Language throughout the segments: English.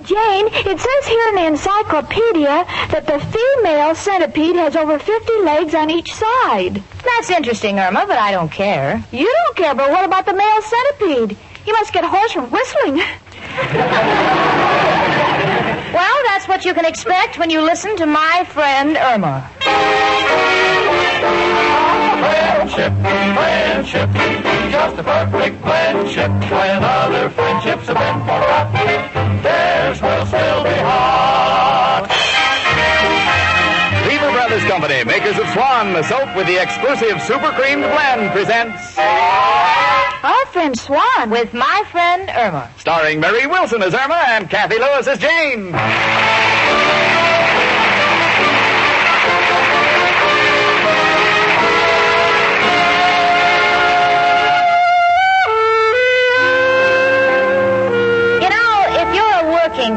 Jane, it says here in the encyclopedia that the female centipede has over 50 legs on each side. That's interesting, Irma, but I don't care. You don't care, but what about the male centipede? He must get hoarse from whistling. Well, that's what you can expect when you listen to my friend Irma. Friendship, friendship, just a perfect friendship. When other friendships have been forgot, theirs will still be hot. Lever Brothers Company, makers of Swan, the soap with the exclusive super creamed blend, presents Our Friend Swan. With my friend Irma. Starring Mary Wilson as Irma and Cathy Lewis as Jane.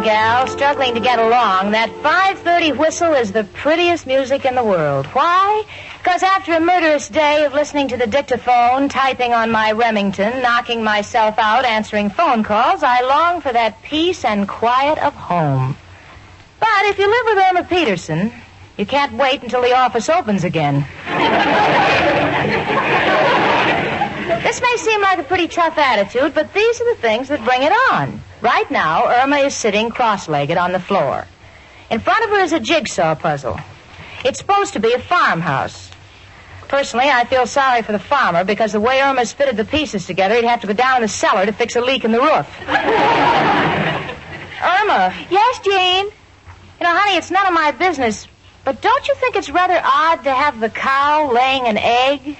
Gal struggling to get along, that 5:30 whistle is the prettiest music in the world. Why? Because after a murderous day of listening to the dictaphone, typing on my Remington, knocking myself out, answering phone calls, I long for that peace and quiet of home. But if you live with Irma Peterson, you can't wait until the office opens again. This may seem like a pretty tough attitude, but these are the things that bring it on. Right now, Irma is sitting cross-legged on the floor. In front of her is a jigsaw puzzle. It's supposed to be a farmhouse. Personally, I feel sorry for the farmer because the way Irma's fitted the pieces together, he'd have to go down in the cellar to fix a leak in the roof. Irma. Yes, Jane? You know, honey, it's none of my business, but don't you think it's rather odd to have the cow laying an egg?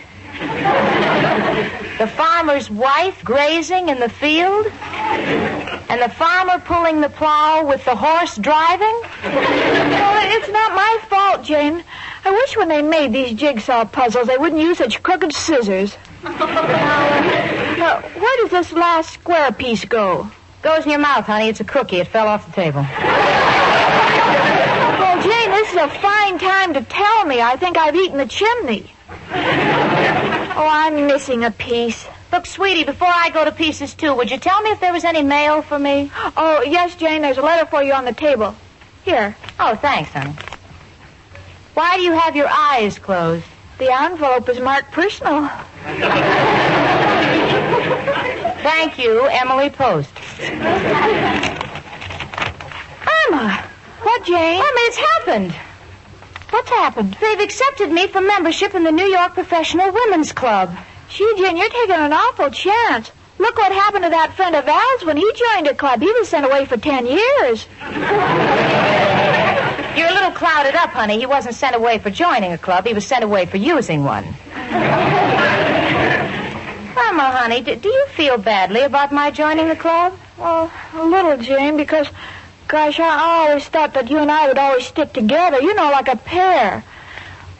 The farmer's wife grazing in the field? And the farmer pulling the plow with the horse driving? Well, it's not my fault, Jane. I wish when they made these jigsaw puzzles they wouldn't use such crooked scissors. Where does this last square piece go? Goes in your mouth, honey. It's a cookie. It fell off the table. Well, Jane, this is a fine time to tell me. I think I've eaten the chimney. Oh, I'm missing a piece. Look, sweetie, before I go to pieces, too, would you tell me if there was any mail for me? Oh, yes, Jane, there's a letter for you on the table. Here. Oh, thanks, honey. Why do you have your eyes closed? The envelope is marked personal. Thank you, Emily Post. Irma! What, Jane? Irma, it's happened. What's happened? They've accepted me for membership in the New York Professional Women's Club. Gee, Jane, you're taking an awful chance. Look what happened to that friend of ours when he joined a club. He was sent away for 10 years. You're a little clouded up, honey. He wasn't sent away for joining a club. He was sent away for using one. Irma, honey, do you feel badly about my joining the club? Well, a little, Jane, because, gosh, I always thought that you and I would always stick together, you know, like a pair.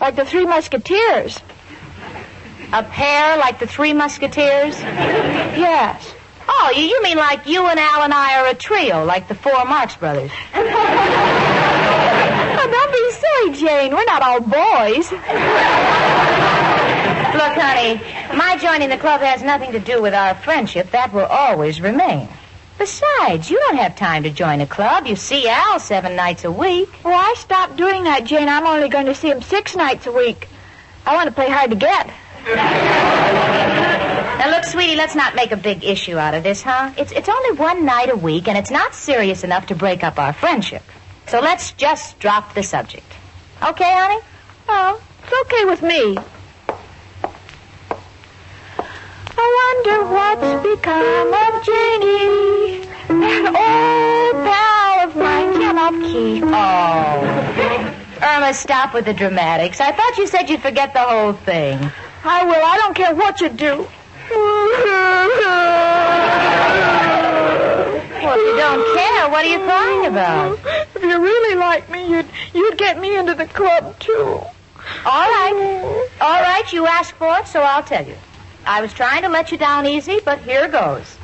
Like the Three Musketeers. A pair like the Three Musketeers? Yes. Oh, you mean like you and Al and I are a trio, like the four Marx Brothers? Oh, don't be silly, Jane. We're not all boys. Look, honey, my joining the club has nothing to do with our friendship. That will always remain. Besides, you don't have time to join a club. You see Al 7 nights a week. Well, I stopped doing that, Jane. I'm only going to see him 6 nights a week. I want to play hard to get. Now, look, sweetie, let's not make a big issue out of this, huh? It's only 1 night a week, and it's not serious enough to break up our friendship. So let's just drop the subject. Okay, honey? Oh, it's okay with me. I wonder what's become of Janie. That old pal of mine cannot keep. Oh. Irma, stop with the dramatics. I thought you said you'd forget the whole thing. I will. I don't care what you do. Well, if you don't care, what are you crying about? If you really like me, you'd get me into the club, too. All right, you asked for it, so I'll tell you. I was trying to let you down easy, but here goes.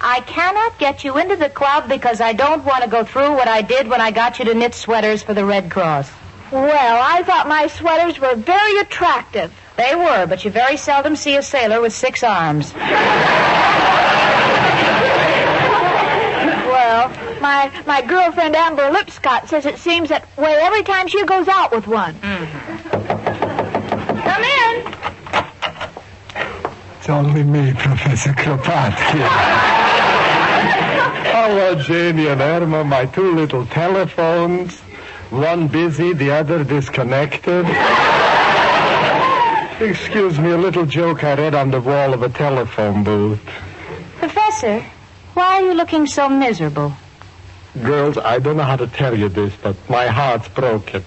I cannot get you into the club because I don't want to go through what I did when I got you to knit sweaters for the Red Cross. Well, I thought my sweaters were very attractive. They were, but you very seldom see a sailor with 6 arms. Well, My girlfriend Amber Lipscott says it seems that way every time she goes out with one. Come in. It's only me, Professor Kropotkin. Hello, Janie and Irma, my two little telephones. One busy, the other disconnected. Excuse me, a little joke I read on the wall of a telephone booth. Professor, why are you looking so miserable? Girls, I don't know how to tell you this, but my heart's broken.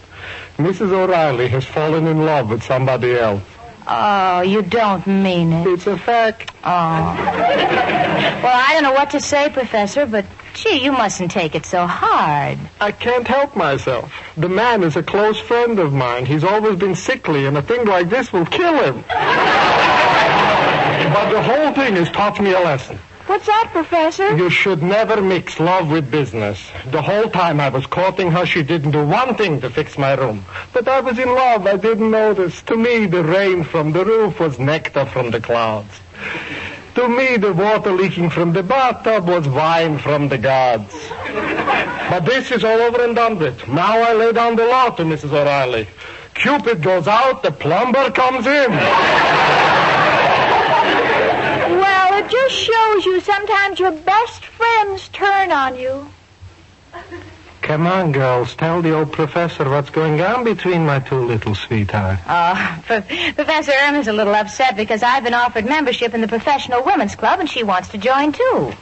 Mrs. O'Reilly has fallen in love with somebody else. Oh, you don't mean it. It's a fact. Oh. Well, I don't know what to say, Professor, but, gee, you mustn't take it so hard. I can't help myself. The man is a close friend of mine. He's always been sickly, and a thing like this will kill him. But the whole thing has taught me a lesson. What's that, Professor? You should never mix love with business. The whole time I was courting her, she didn't do one thing to fix my room. But I was in love. I didn't notice. To me, the rain from the roof was nectar from the clouds. To me, the water leaking from the bathtub was wine from the gods. But this is all over and done with. Now I lay down the law to Mrs. O'Reilly. Cupid goes out, the plumber comes in. Well, it just shows you sometimes your best friends turn on you. Come on, girls. Tell the old professor what's going on between my two little sweethearts. Professor Irma's a little upset because I've been offered membership in the Professional Women's Club, and she wants to join, too.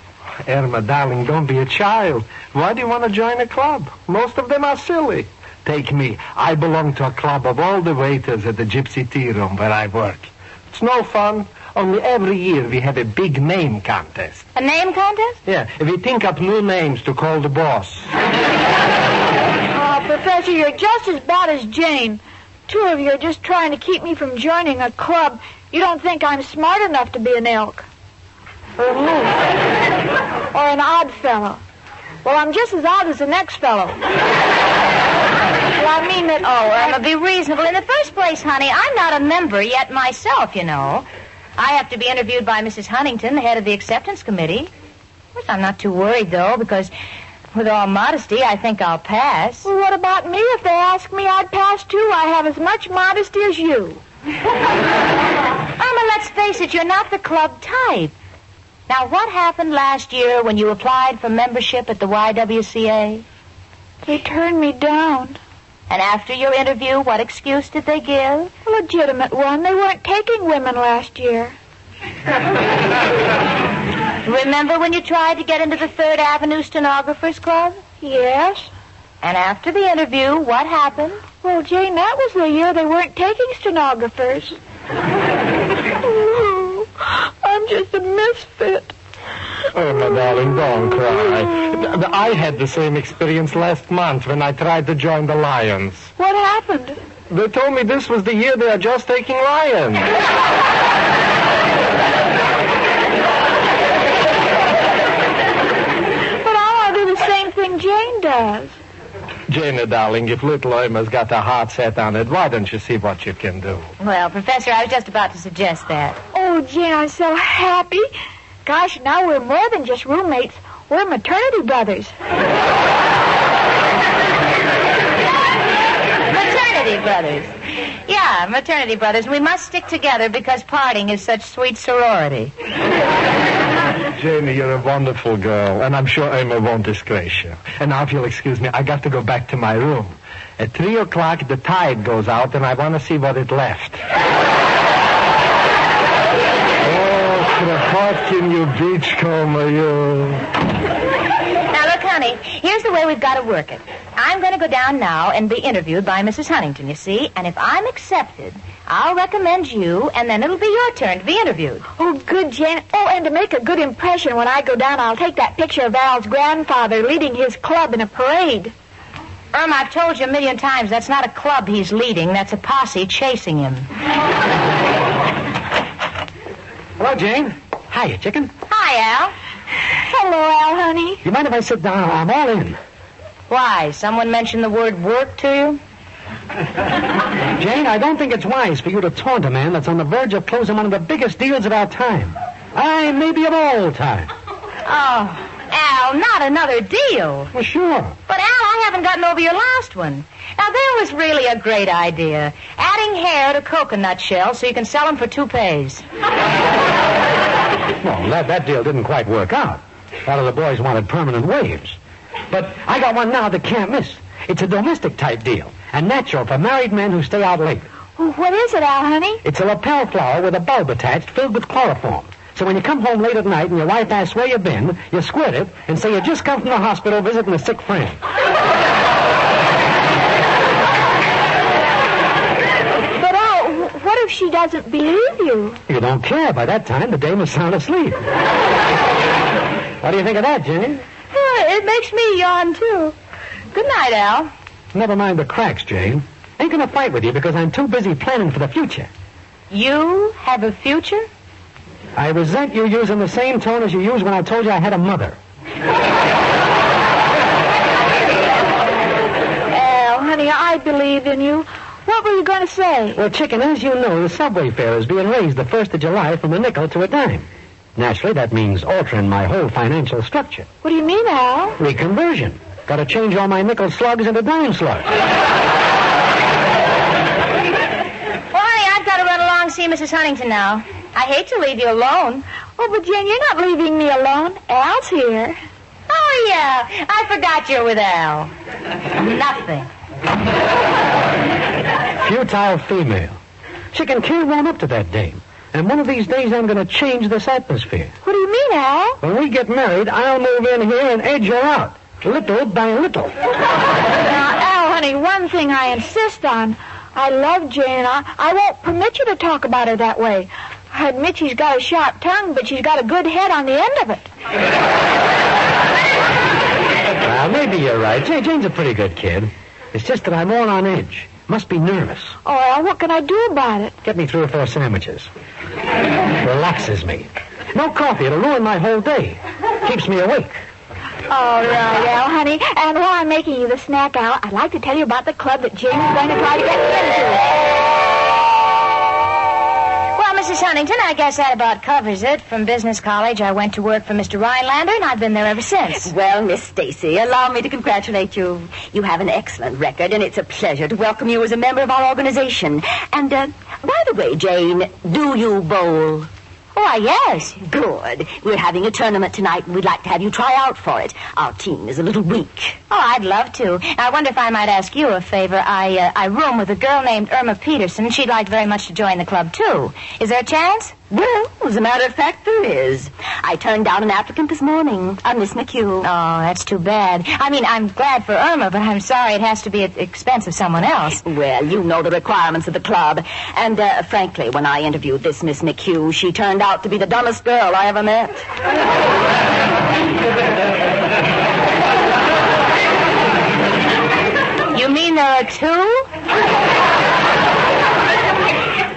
Irma, darling, don't be a child. Why do you want to join a club? Most of them are silly. Take me. I belong to a club of all the waiters at the Gypsy Tea Room where I work. It's no fun. Only every year we have a big name contest. A name contest? Yeah, we think up new names to call the boss. Oh, Professor, you're just as bad as Jane. Two of you are just trying to keep me from joining a club. You don't think I'm smart enough to be an elk. Or a moose. Or an odd fellow. Well, I'm just as odd as the next fellow. Well, I mean that... Oh, Irma, be reasonable. In the first place, honey, I'm not a member yet myself, you know. I have to be interviewed by Mrs. Huntington, the head of the acceptance committee. Of course, I'm not too worried, though, because with all modesty, I think I'll pass. Well, what about me? If they ask me, I'd pass, too. I have as much modesty as you. Irma, let's face it, you're not the club type. Now, what happened last year when you applied for membership at the YWCA? They turned me down. And after your interview, what excuse did they give? A legitimate one. They weren't taking women last year. Remember when you tried to get into the 3rd Avenue Stenographers Club? Yes. And after the interview, what happened? Well, Jane, that was the year they weren't taking stenographers. I'm just a misfit. Oh, my darling, don't cry. I had the same experience last month when I tried to join the Lions. What happened? They told me this was the year they are just taking Lions. But I want to do the same thing Jane does. Jane, darling, if little Irma's got her heart set on it, why don't you see what you can do? Well, Professor, I was just about to suggest that. Oh, Jane, I'm so happy. Gosh, now we're more than just roommates. We're maternity brothers. Maternity brothers. Yeah, maternity brothers. We must stick together because parting is such sweet sorority. Janie, you're a wonderful girl, and I'm sure Irma won't disgrace you. And now, if you'll excuse me, I got to go back to my room. At 3 o'clock, the tide goes out, and I want to see what it left. Kropotkin, you beachcomber, you. Now, look, honey, here's the way we've got to work it. I'm going to go down now and be interviewed by Mrs. Huntington, you see, and if I'm accepted, I'll recommend you, and then it'll be your turn to be interviewed. Oh, good, Jane. Oh, and to make a good impression when I go down, I'll take that picture of Al's grandfather leading his club in a parade. Irma, I've told you a million times, that's not a club he's leading, that's a posse chasing him. Hello, Jane. Hiya, chicken. Hi, Al. Hello, Al, honey. You mind if I sit down? I'm all in. Why, someone mentioned the word work to you? Jane, I don't think it's wise for you to taunt a man that's on the verge of closing one of the biggest deals of our time. Maybe of all time. Oh, Al, Al, not another deal. Well, sure. But, Al, I haven't gotten over your last one. Now, there was really a great idea. Adding hair to coconut shells so you can sell them for toupees. Well, that deal didn't quite work out. A lot of the boys wanted permanent waves. But I got one now that can't miss. It's a domestic-type deal, and natural for married men who stay out late. Well, what is it, Al, honey? It's a lapel flower with a bulb attached filled with chloroform. So when you come home late at night and your wife asks where you've been, you squirt it and say you just come from the hospital visiting a sick friend. But, Al, what if she doesn't believe you? You don't care. By that time, the dame is sound asleep. What do you think of that, Jane? It makes me yawn, too. Good night, Al. Never mind the cracks, Jane. Ain't gonna fight with you because I'm too busy planning for the future. You have a future? I resent you using the same tone as you used when I told you I had a mother. Al, honey, I believe in you. What were you going to say? Well, chicken, as you know, the subway fare is being raised the 1st of July from a nickel to a dime. Naturally, that means altering my whole financial structure. What do you mean, Al? Reconversion. Got to change all my nickel slugs into dime slugs. Well, honey, I've got to run along and see Mrs. Huntington now. I hate to leave you alone. Oh, but Jane, you're not leaving me alone. Al's here. Oh, yeah. I forgot you're with Al. Nothing. Futile female. Chicken can't run up to that dame. And one of these days I'm going to change this atmosphere. What do you mean, Al? When we get married, I'll move in here and edge her out. Little by little. Now, Al, honey, one thing I insist on. I love Jane. I won't permit you to talk about her that way. I admit she's got a sharp tongue, but she's got a good head on the end of it. Well, maybe you're right. Jane's a pretty good kid. It's just that I'm all on edge. Must be nervous. Oh, Al, what can I do about it? Get me 3 or 4 sandwiches. Relaxes me. No coffee. It'll ruin my whole day. Keeps me awake. All right, Al, honey. And while I'm making you the snack, Al, I'd like to tell you about the club that Jane is going to try to get me into. Mrs. Huntington, I guess that about covers it. From business college, I went to work for Mr. Rhinelander, and I've been there ever since. Well, Miss Stacy, allow me to congratulate you. You have an excellent record, and it's a pleasure to welcome you as a member of our organization. And, by the way, Jane, do you bowl? Why, yes. Good. We're having a tournament tonight, and we'd like to have you try out for it. Our team is a little weak. Oh, I'd love to. I wonder if I might ask you a favor. I room with a girl named Irma Peterson. She'd like very much to join the club, too. Is there a chance? Well, as a matter of fact, there is. I turned down an applicant this morning, a Miss McHugh. Oh, that's too bad. I mean, I'm glad for Irma, but I'm sorry it has to be at the expense of someone else. Well, you know the requirements of the club. And, frankly, when I interviewed this Miss McHugh, she turned out to be the dumbest girl I ever met. You mean there are 2?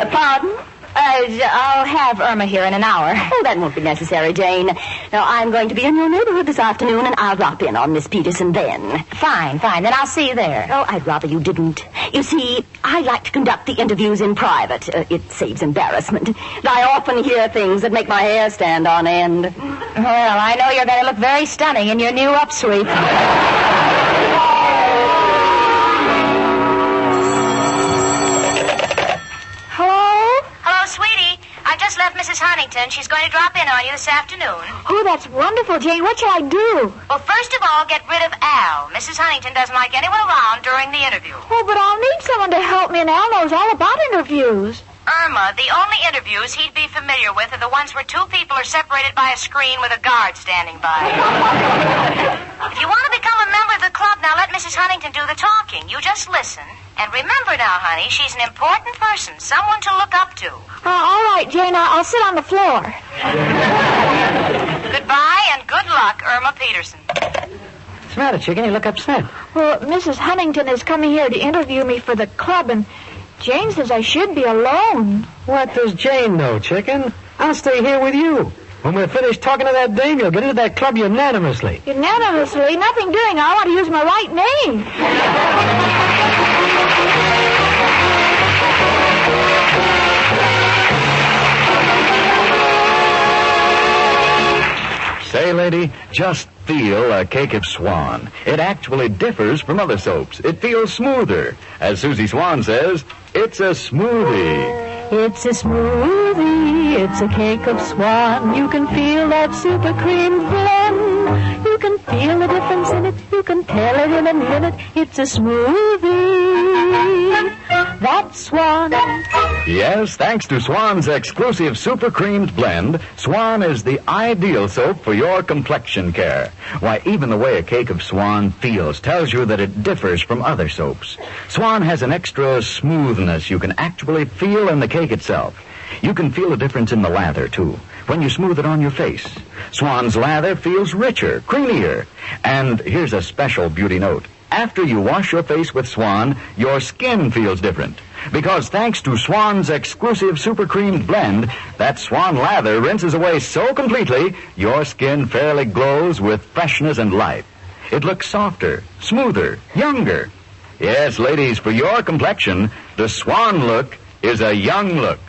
Pardon? I'll have Irma here in an hour. Oh, that won't be necessary, Jane. Now, I'm going to be in your neighborhood this afternoon, and I'll drop in on Miss Peterson then. Fine. Then I'll see you there. Oh, I'd rather you didn't. You see, I like to conduct the interviews in private. It saves embarrassment. I often hear things that make my hair stand on end. Well, I know you're going to look very stunning in your new upsweep. Sweetie, I just left Mrs. Huntington. She's going to drop in on you this afternoon. Oh, that's wonderful, Jane. What shall I do? Well, first of all, get rid of Al. Mrs. Huntington doesn't like anyone around during the interview. Oh, but I'll need someone to help me, and Al knows all about interviews. Irma, the only interviews he'd be familiar with are the ones where 2 people are separated by a screen with a guard standing by. If you want to become a member of the club, now let Mrs. Huntington do the talking. You just listen. And remember now, honey, she's an important person, someone to look up to. All right, Jane, I'll sit on the floor. Goodbye and good luck, Irma Peterson. What's the matter, chicken? You look upset. Well, Mrs. Huntington is coming here to interview me for the club, and Jane says I should be alone. What does Jane know, chicken? I'll stay here with you. When we're finished talking to that dame, you'll get into that club unanimously. Unanimously? Nothing doing. I want to use my right name. Say, lady, just feel a cake of Swan. It actually differs from other soaps. It feels smoother. As Susie Swan says, it's a smoothie. It's a smoothie, it's a cake of Swan. You can feel that super cream blend. You can feel the difference in it. You can tell it in a minute. It's a smoothie. That's Swan. Yes, thanks to Swan's exclusive super creamed blend, Swan is the ideal soap for your complexion care. Why, even the way a cake of Swan feels tells you that it differs from other soaps. Swan has an extra smoothness you can actually feel in the cake itself. You can feel a difference in the lather, too, when you smooth it on your face. Swan's lather feels richer, creamier. And here's a special beauty note. After you wash your face with Swan, your skin feels different. Because thanks to Swan's exclusive super creamed blend, that Swan lather rinses away so completely, your skin fairly glows with freshness and life. It looks softer, smoother, younger. Yes, ladies, for your complexion, the Swan look is a young look.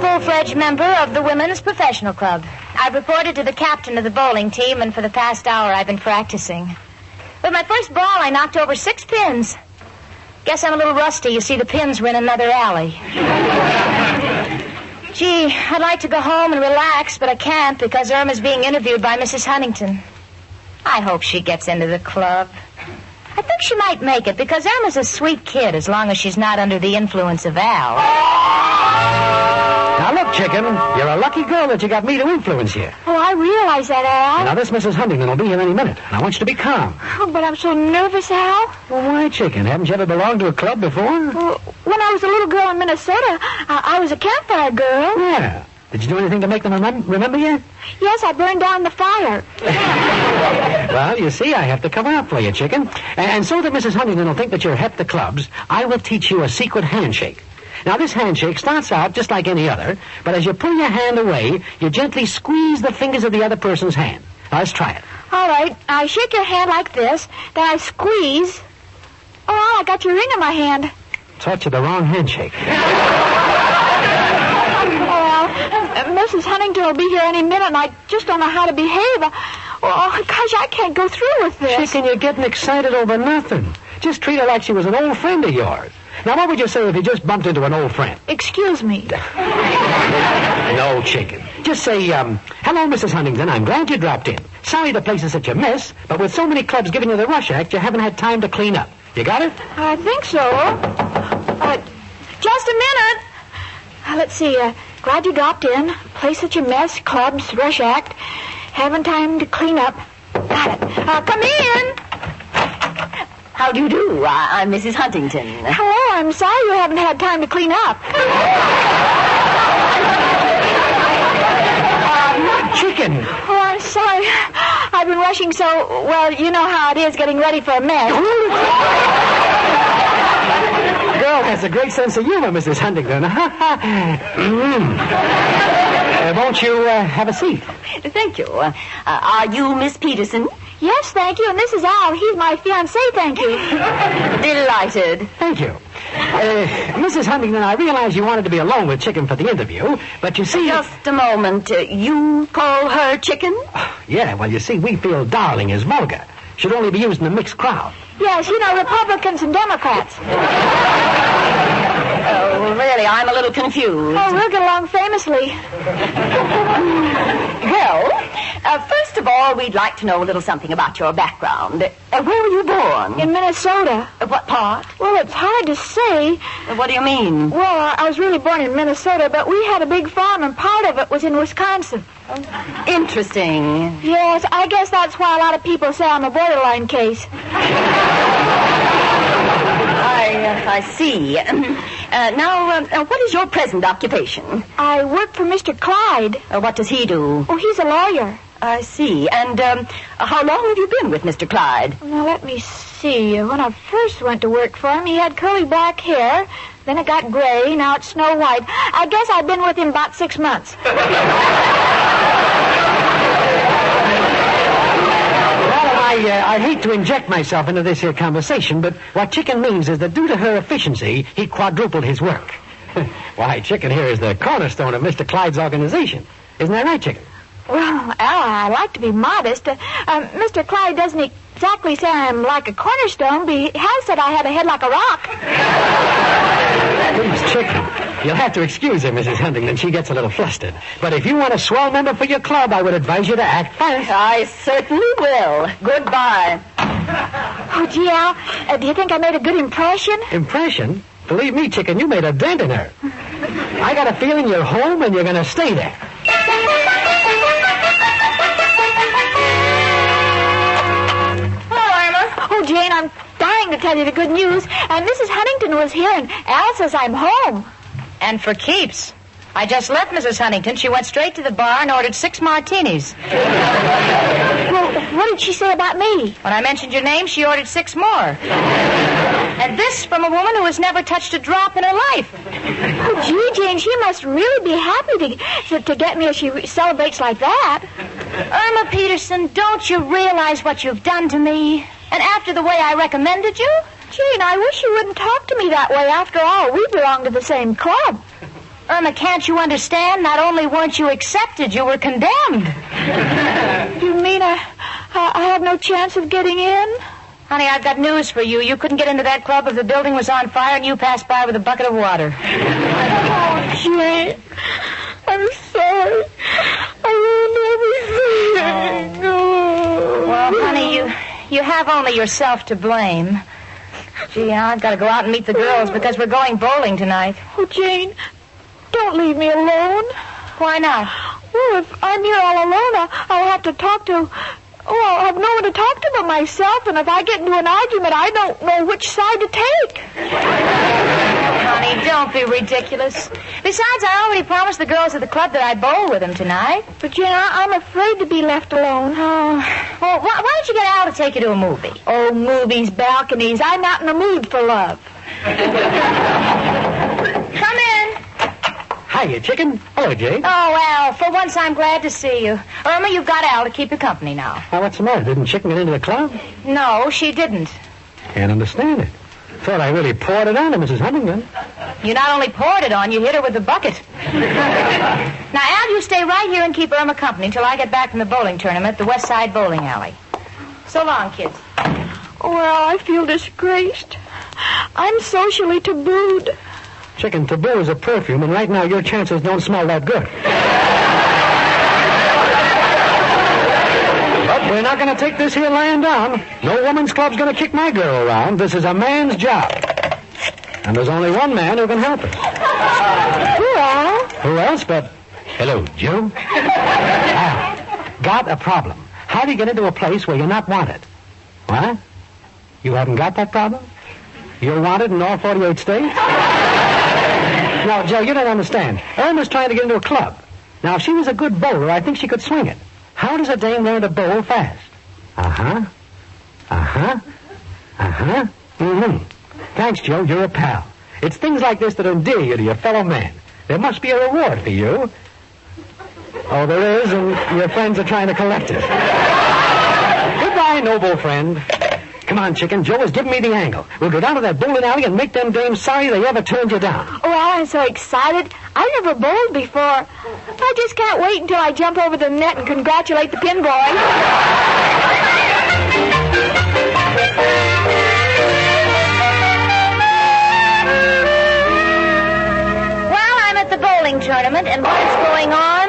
Full-fledged member of the Women's Professional Club. I've reported to the captain of the bowling team, and for the past hour I've been practicing. With my first ball, I knocked over 6 pins. Guess I'm a little rusty. You see, the pins were in another alley. Gee, I'd like to go home and relax, but I can't because Irma's being interviewed by Mrs. Huntington. I hope she gets into the club. I think she might make it because Irma's a sweet kid as long as she's not under the influence of Al. Now, look, chicken, you're a lucky girl that you got me to influence you. Oh, I realize that, Al. Now, this Mrs. Huntington will be here any minute, and I want you to be calm. Oh, but I'm so nervous, Al. Well, why, chicken? Haven't you ever belonged to a club before? Well, when I was a little girl in Minnesota, I was a campfire girl. Yeah. Did you do anything to make them remember you? Yes, I burned down the fire. Well, you see, I have to cover up for you, chicken. And so that Mrs. Huntington will think that you're hep to clubs, I will teach you a secret handshake. Now, this handshake starts out just like any other, but as you pull your hand away, you gently squeeze the fingers of the other person's hand. Now, let's try it. All right. I shake your hand like this, then I squeeze. Oh, I got your ring in my hand. Taught you the wrong handshake. Well, Mrs. Huntington will be here any minute, and I just don't know how to behave. Oh, gosh, I can't go through with this. Chicken, you're getting excited over nothing. Just treat her like she was an old friend of yours. Now, what would you say if you just bumped into an old friend? Excuse me. No, chicken. Just say, hello, Mrs. Huntington. I'm glad you dropped in. Sorry the place is such a mess, but with so many clubs giving you the rush act, you haven't had time to clean up. You got it? I think so. Just a minute. Let's see. Glad you dropped in. Place such a mess. Clubs, rush act. Haven't time to clean up. Got it. Come in. How do you do? I'm Mrs. Huntington. Hello. I'm sorry you haven't had time to clean up. Chicken. Oh, I'm sorry. I've been rushing so, well, you know how it is getting ready for a mess. Girl has a great sense of humor, Mrs. Huntington. Won't you have a seat? Thank you. Are you Miss Peterson? Yes, thank you. And this is Al. He's my fiancé, thank you. Delighted. Thank you. Mrs. Huntington, I realize you wanted to be alone with Chicken for the interview, but you see... Just a moment. You call her Chicken? Yeah, well, you see, we feel darling is vulgar. Should only be used in a mixed crowd. Yes, you know, Republicans and Democrats. Oh, really, I'm a little confused. Oh, we'll get along famously. Well, first of all, we'd like to know a little something about your background. Where were you born? In Minnesota. What part? Well, it's hard to say. What do you mean? Well, I was really born in Minnesota, but we had a big farm, and part of it was in Wisconsin. Interesting. Yes, I guess that's why a lot of people say I'm a borderline case. I see. Now, what is your present occupation? I work for Mr. Clyde. What does he do? Oh, he's a lawyer. I see. And how long have you been with Mr. Clyde? Now, let me see. When I first went to work for him, he had curly black hair. Then it got gray. Now it's snow white. I guess I've been with him about 6 months. What am I I hate to inject myself into this here conversation, but what Chicken means is that due to her efficiency, he quadrupled his work. Why, Chicken here is the cornerstone of Mr. Clyde's organization. Isn't that right, Chicken? Well, Al, I like to be modest. Mr. Clyde doesn't exactly say I'm like a cornerstone, but he has said I have a head like a rock. Please, Chicken, you'll have to excuse her, Mrs. Huntington. She gets a little flustered. But if you want a swell member for your club, I would advise you to act fast. I certainly will. Goodbye. Oh, gee, Al, do you think I made a good impression? Impression? Believe me, Chicken, you made a dent in her. I got a feeling you're home and you're going to stay there. Oh, Jane, I'm dying to tell you the good news. And Mrs. Huntington was here, and Al says I'm home. And for keeps. I just left Mrs. Huntington. She went straight to the bar and ordered 6 martinis. Well, what did she say about me? When I mentioned your name, she ordered 6 more. And this from a woman who has never touched a drop in her life. Oh, gee, Jane, she must really be happy to get me as she celebrates like that. Irma Peterson, don't you realize what you've done to me? And after the way I recommended you? Jane, I wish you wouldn't talk to me that way. After all, we belong to the same club. Irma, can't you understand? Not only weren't you accepted, you were condemned. You mean I have no chance of getting in? Honey, I've got news for you. You couldn't get into that club if the building was on fire and you passed by with a bucket of water. Oh, Jane, I'm sorry. I ruined everything. Oh. Well, honey, you have only yourself to blame. Gee, I've got to go out and meet the girls because we're going bowling tonight. Oh, Jane, don't leave me alone. Why not? Well, if I'm here all alone, I'll have to talk to... Oh, I'll have no one to talk to but myself, and if I get into an argument, I don't know which side to take. Honey, don't be ridiculous. Besides, I already promised the girls at the club that I'd bowl with them tonight. But, Jane, I'm afraid to be left alone. Oh, well, why don't you get Al to take you to a movie? Oh, movies, balconies. I'm not in the mood for love. Come in. Hiya, Chicken. Hello, Jane. Oh, Al, for once I'm glad to see you. Irma, you've got Al to keep you company now. Now, what's the matter? Didn't Chicken get into the club? No, she didn't. Can't understand it. Thought I really poured it on to Mrs. Huntington. You not only poured it on, you hit her with the bucket. Now, Al, you stay right here and keep Irma company until I get back from the bowling tournament at the West Side Bowling Alley. So long, kids. Well, I feel disgraced. I'm socially tabooed. Chicken, taboo is a perfume, and right now your chances don't smell that good. But we're not going to take this here lying down. No woman's club's going to kick my girl around. This is a man's job. And there's only one man who can help us. Well, Who else but... Hello, Joe. Got a problem. How do you get into a place where you're not wanted? What? You haven't got that problem? You're wanted in all 48 states? Now, Joe, you don't understand. Irma's trying to get into a club. Now, if she was a good bowler, I think she could swing it. How does a dame learn to bowl fast? Thanks, Joe. You're a pal. It's things like this that endear you to your fellow man. There must be a reward for you. Oh, there is, and your friends are trying to collect it. Goodbye, noble friend. Come on, Chicken. Joe has given me the angle. We'll go down to that bowling alley and make them dames sorry they ever turned you down. oh, I'm so excited. I've never bowled before. I just can't wait until I jump over the net and congratulate the pin boy. Well, I'm at the bowling tournament, and what's going on,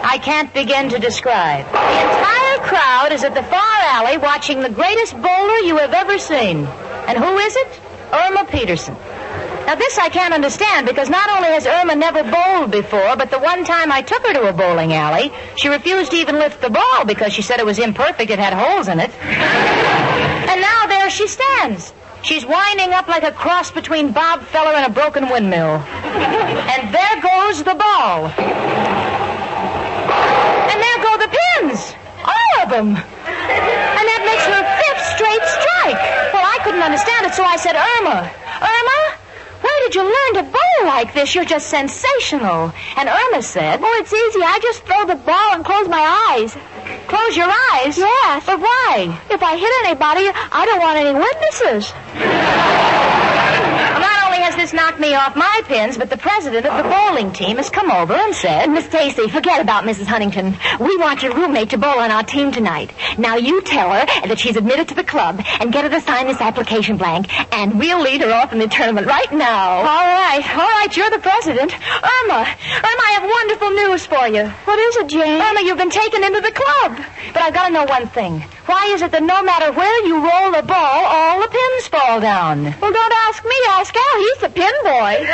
I can't begin to describe. The entire crowd is at the far alley watching the greatest bowler you have ever seen. And who is it? Irma Peterson. Now, this I can't understand, because not only has Irma never bowled before, but the one time I took her to a bowling alley, she refused to even lift the ball because she said it was imperfect, it had holes in it. And now there she stands. She's winding up like a cross between Bob Feller and a broken windmill. And there goes the ball. And there go the pins. All of them. And that makes her 5th straight strike. Well, I couldn't understand it, so I said, Irma, where did you learn to bowl like this? You're just sensational. And Irma said, Oh, it's easy. I just throw the ball and close my eyes. Close your eyes? Yes. But why? If I hit anybody, I don't want any witnesses. Not only has this knocked me off my pins, but the president of the bowling team has come over and said... Miss Stacy, forget about Mrs. Huntington. We want your roommate to bowl on our team tonight. Now you tell her that she's admitted to the club and get her to sign this application blank, and we'll lead her off in the tournament right now. All right, you're the president. Irma, I have wonderful news for you. What is it, Jane? Irma, you've been taken into the club. But I've got to know one thing. Why is it that no matter where you roll the ball, all the pins fall down? Well, don't ask me. Ask Al. He's the pin boy.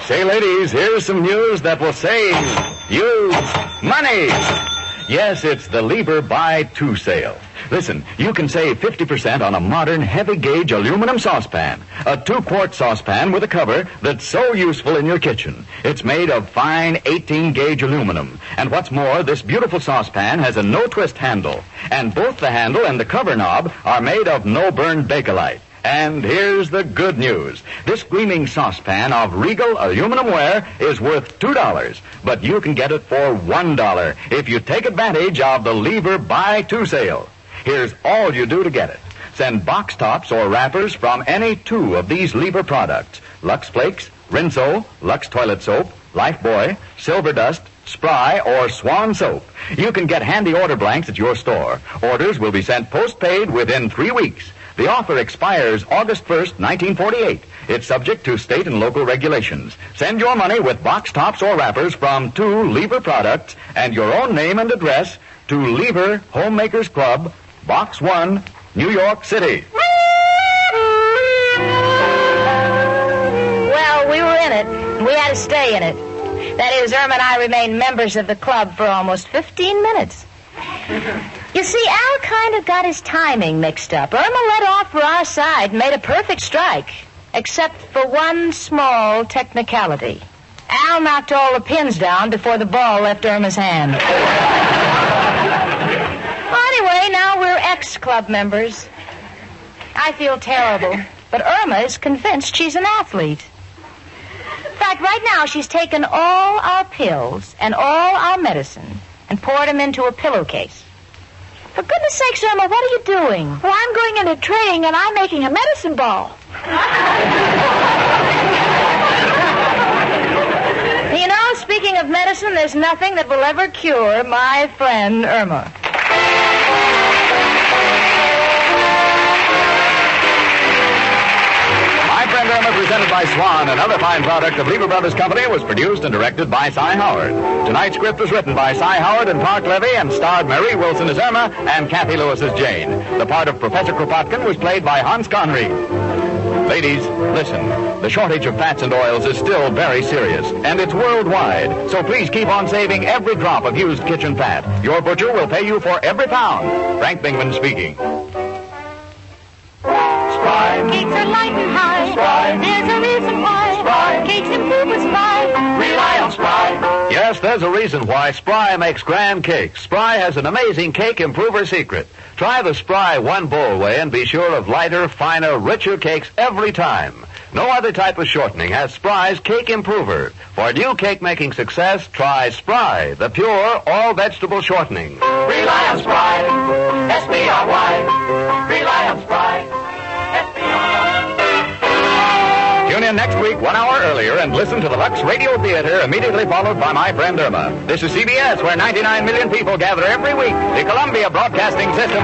Say, ladies, here's some news that will save you money. Yes, it's the Lever Buy 2 sale. Listen, you can save 50% on a modern heavy-gauge aluminum saucepan. A 2-quart saucepan with a cover that's so useful in your kitchen. It's made of fine 18-gauge aluminum. And what's more, this beautiful saucepan has a no-twist handle. And both the handle and the cover knob are made of no-burn Bakelite. And here's the good news. This gleaming saucepan of regal aluminum ware is worth $2, but you can get it for $1 if you take advantage of the Lever Buy 2 sale. Here's all you do to get it. Send box tops or wrappers from any 2 of these Lever products. Lux Flakes, Rinso, Lux Toilet Soap, Lifebuoy, Silver Dust, Spry, or Swan Soap. You can get handy order blanks at your store. Orders will be sent postpaid within 3 weeks. The offer expires August 1st, 1948. It's subject to state and local regulations. Send your money with box tops or wrappers from 2 Lever products and your own name and address to Lever Homemakers Club, Box 1, New York City. Well, we were in it. We had to stay in it. That is, Irma and I remained members of the club for almost 15 minutes. You see, Al kind of got his timing mixed up. Irma led off for our side and made a perfect strike, except for one small technicality. Al knocked all the pins down before the ball left Irma's hand. Well, anyway, now we're ex-club members. I feel terrible, but Irma is convinced she's an athlete. In fact, right now she's taken all our pills and all our medicine and poured them into a pillowcase. For goodness sakes, Irma, what are you doing? Well, I'm going into training, and I'm making a medicine ball. You know, speaking of medicine, there's nothing that will ever cure my friend Irma. My Friend Irma, presented by Swan, another fine product of Lever Brothers Company, was produced and directed by Cy Howard. Tonight's script was written by Cy Howard and Park Levy and starred Mary Wilson as Irma and Cathy Lewis as Jane. The part of Professor Kropotkin was played by Hans Conried. Ladies, listen. The shortage of fats and oils is still very serious, and it's worldwide. So please keep on saving every drop of used kitchen fat. Your butcher will pay you for every pound. Frank Bingman speaking. Spry. Cakes are light and high. Spry. There's a reason why. Spry. Cakes improve with Spry. Rely on Spry. Yes, there's a reason why Spry makes grand cakes. Spry has an amazing cake improver secret. Try the Spry one bowl way and be sure of lighter, finer, richer cakes every time. No other type of shortening has Spry's cake improver. For new cake-making success, try Spry, the pure, all-vegetable shortening. Rely on Spry. S-P-R-Y. Rely on Spry. Tune in next week, 1 hour earlier, and listen to the Lux Radio Theater, immediately followed by My Friend Irma. This is CBS, where 99 million people gather every week. The Columbia Broadcasting System.